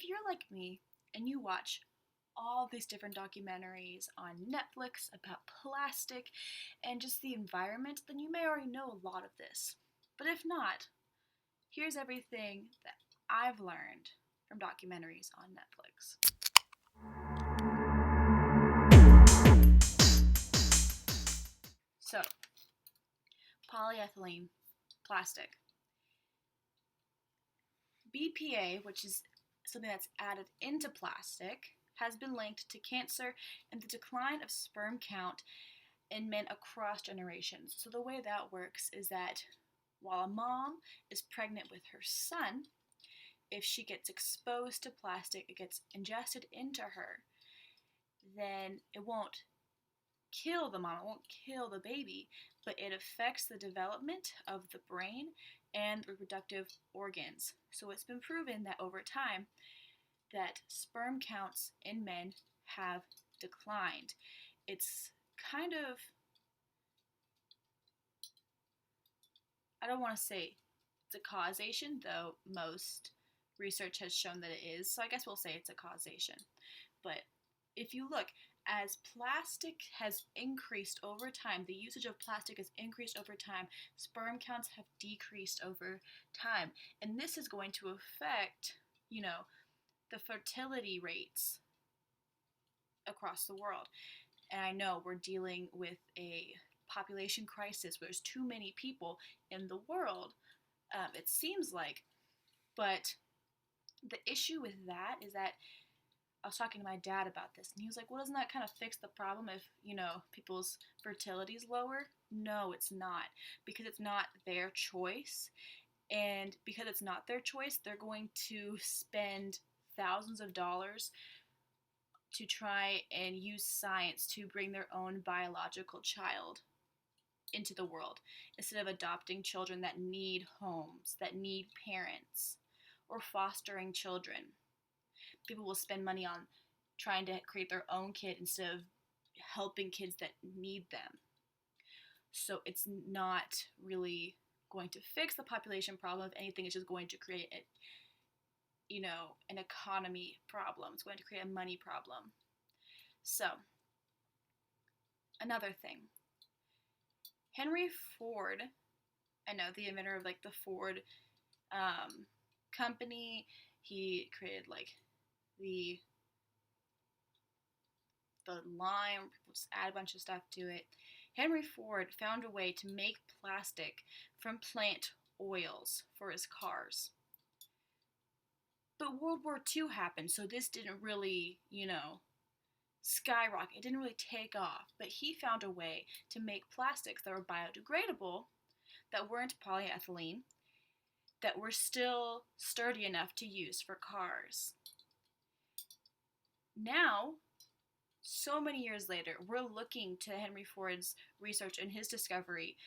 if you're like me and you watch all these different documentaries on Netflix about plastic and just the environment, then you may already know a lot of this. But if not, here's everything that I've learned from documentaries on Netflix. So, polyethylene plastic. BPA, which is something that's added into plastic, has been linked to cancer and the decline of sperm count in men across generations. So the way that works is that while a mom is pregnant with her son, if she gets exposed to plastic, it gets ingested into her, then it won't kill the mom, it won't kill the baby, but it affects the development of the brain and reproductive organs. So it's been proven that over time that sperm counts in men have declined. It's kind of, I don't want to say it's a causation, though most research has shown that it is, so I guess we'll say it's a causation. But if you look, as plastic has increased over time, the usage of plastic has increased over time, sperm counts have decreased over time. And this is going to affect, the fertility rates across the world. And I know we're dealing with a population crisis where there's too many people in the world, it seems like. But the issue with that is that I was talking to my dad about this, and he was like, well, doesn't that kind of fix the problem if, people's fertility is lower? No, it's not, because it's not their choice. And because it's not their choice, they're going to spend thousands of dollars to try and use science to bring their own biological child into the world instead of adopting children that need homes, that need parents, or fostering children. People will spend money on trying to create their own kid instead of helping kids that need them. So it's not really going to fix the population problem. If anything, it's just going to create an economy problem. It's going to create a money problem. So, another thing. Henry Ford, I know, the inventor of the Ford company, he created the line, people just add a bunch of stuff to it. Henry Ford found a way to make plastic from plant oils for his cars. But World War II happened, so this didn't really, skyrocket. It didn't really take off. But he found a way to make plastics that were biodegradable, that weren't polyethylene, that were still sturdy enough to use for cars. Now, so many years later, we're looking to Henry Ford's research and his discovery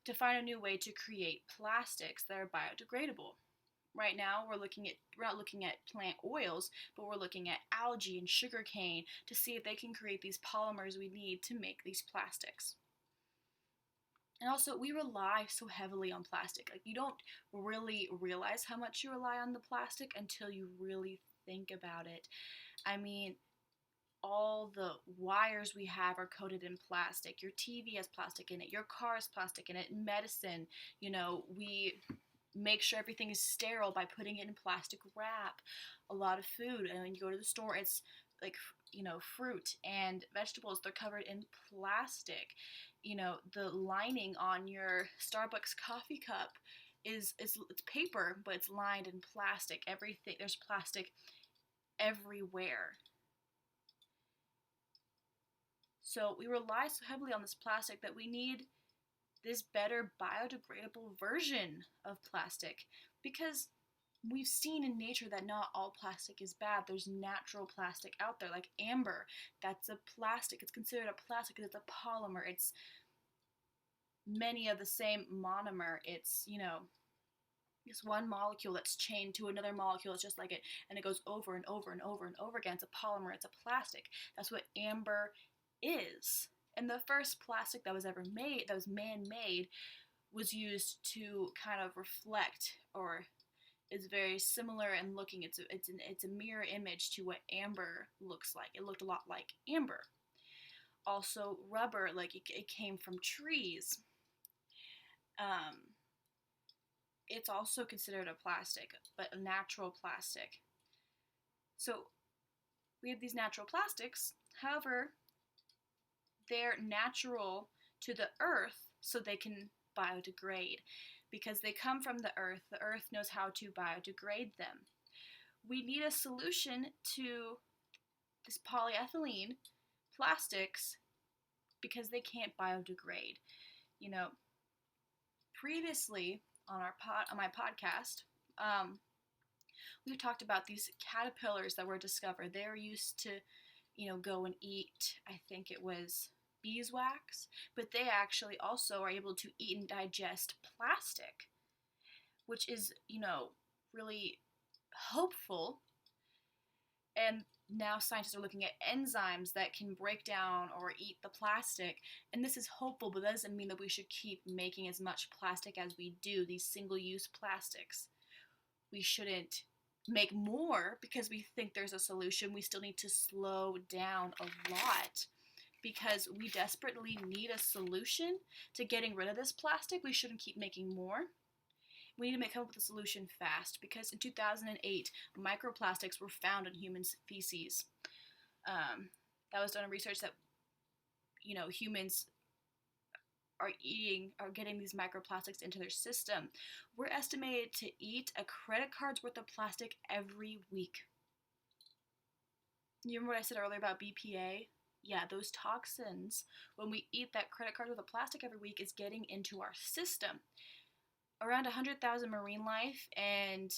to find a new way to create plastics that are biodegradable. Right now, we're not looking at plant oils, but we're looking at algae and sugarcane to see if they can create these polymers we need to make these plastics. And also, we rely so heavily on plastic. You don't really realize how much you rely on the plastic until you really think about it. I mean, all the wires we have are coated in plastic. Your TV has plastic in it. Your car has plastic in it. Medicine, we make sure everything is sterile by putting it in plastic wrap. A lot of food, and when you go to the store, it's fruit and vegetables, they're covered in plastic. The lining on your Starbucks coffee cup it's paper, but it's lined in plastic. Everything, there's plastic everywhere. So we rely so heavily on this plastic that we need this better biodegradable version of plastic, because we've seen in nature that not all plastic is bad. There's natural plastic out there, like amber. That's a plastic. It's considered a plastic because it's a polymer. It's many of the same monomer. It's, this one molecule that's chained to another molecule. It's just like it, and it goes over and over and over and over again. It's a polymer. It's a plastic. That's what amber is. And the first plastic that was ever made, that was man-made, was used to kind of reflect or is very similar in looking. It's a mirror image to what amber looks like. It looked a lot like amber. Also, rubber, like it came from trees. It's also considered a plastic, but a natural plastic. So we have these natural plastics. However, they're natural to the earth, so they can biodegrade. Because they come from the earth knows how to biodegrade them. We need a solution to this polyethylene plastics because they can't biodegrade. You know, previously on my podcast, we've talked about these caterpillars that were discovered. They're used to, go and eat, I think it was beeswax, but they actually also are able to eat and digest plastic, which is, really hopeful. And now scientists are looking at enzymes that can break down or eat the plastic, and this is hopeful, but that doesn't mean that we should keep making as much plastic as we do, these single-use plastics. We shouldn't make more because we think there's a solution. We still need to slow down a lot because we desperately need a solution to getting rid of this plastic. We shouldn't keep making more. We need to come up with a solution fast because in 2008, microplastics were found in human feces. That was done in research that, humans are getting these microplastics into their system. We're estimated to eat a credit card's worth of plastic every week. You remember what I said earlier about BPA? Yeah, those toxins, when we eat that credit card worth of plastic every week, is getting into our system. Around 100,000 marine life and,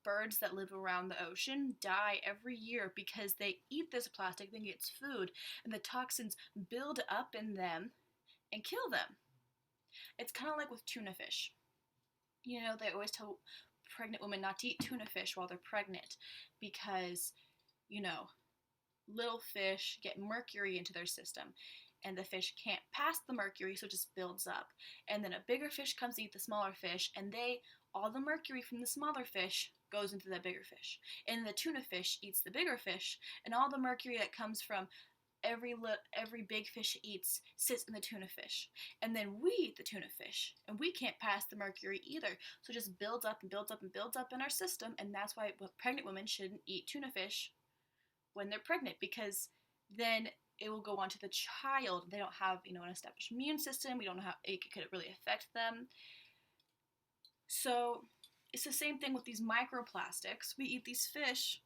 birds that live around the ocean die every year because they eat this plastic, think it's food, and the toxins build up in them and kill them. It's kind of like with tuna fish. They always tell pregnant women not to eat tuna fish while they're pregnant because, little fish get mercury into their system and the fish can't pass the mercury, so it just builds up. And then a bigger fish comes to eat the smaller fish, and all the mercury from the smaller fish goes into the bigger fish. And the tuna fish eats the bigger fish, and all the mercury that comes from every big fish eats sits in the tuna fish. And then we eat the tuna fish, and we can't pass the mercury either. So it just builds up and builds up and builds up in our system, and that's why pregnant women shouldn't eat tuna fish when they're pregnant, because then it will go on to the child. They don't have, an established immune system. We don't know how it could really affect them. So it's the same thing with these microplastics. We eat these fish,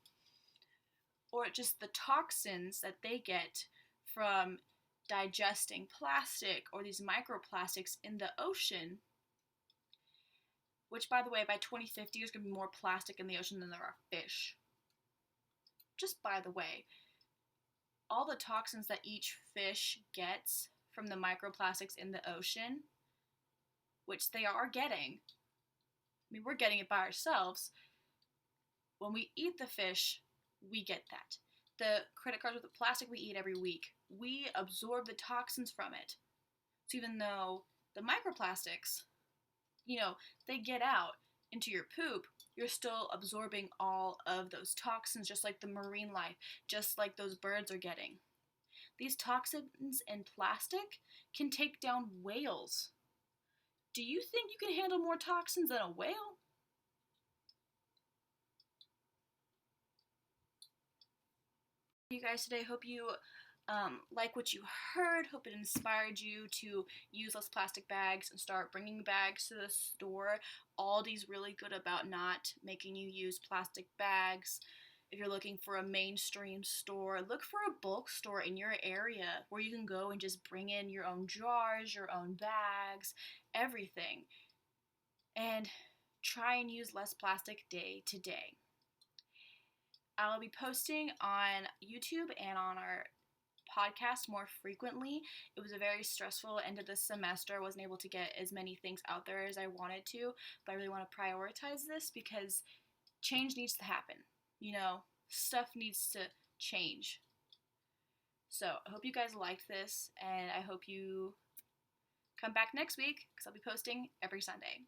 or just the toxins that they get from digesting plastic or these microplastics in the ocean, which, by the way, by 2050, there's going to be more plastic in the ocean than there are fish. Just by the way, all the toxins that each fish gets from the microplastics in the ocean, which they are getting, we're getting it by ourselves. When we eat the fish, we get that. The credit cards with the plastic we eat every week, we absorb the toxins from it. So even though the microplastics, they get out into your poop, you're still absorbing all of those toxins, just like the marine life, just like those birds are getting. These toxins in plastic can take down whales. Do you think you can handle more toxins than a whale? You guys today, hope you like what you heard. Hope it inspired you to use less plastic bags and start bringing bags to the store. Aldi's really good about not making you use plastic bags. If you're looking for a mainstream store, look for a bulk store in your area where you can go and just bring in your own jars, your own bags, everything. And try and use less plastic day to day. I'll be posting on YouTube and on our podcast more frequently. It was a very stressful end of the semester. I wasn't able to get as many things out there as I wanted to, but I really want to prioritize this because change needs to happen. Stuff needs to change. So I hope you guys liked this, and I hope you come back next week because I'll be posting every Sunday.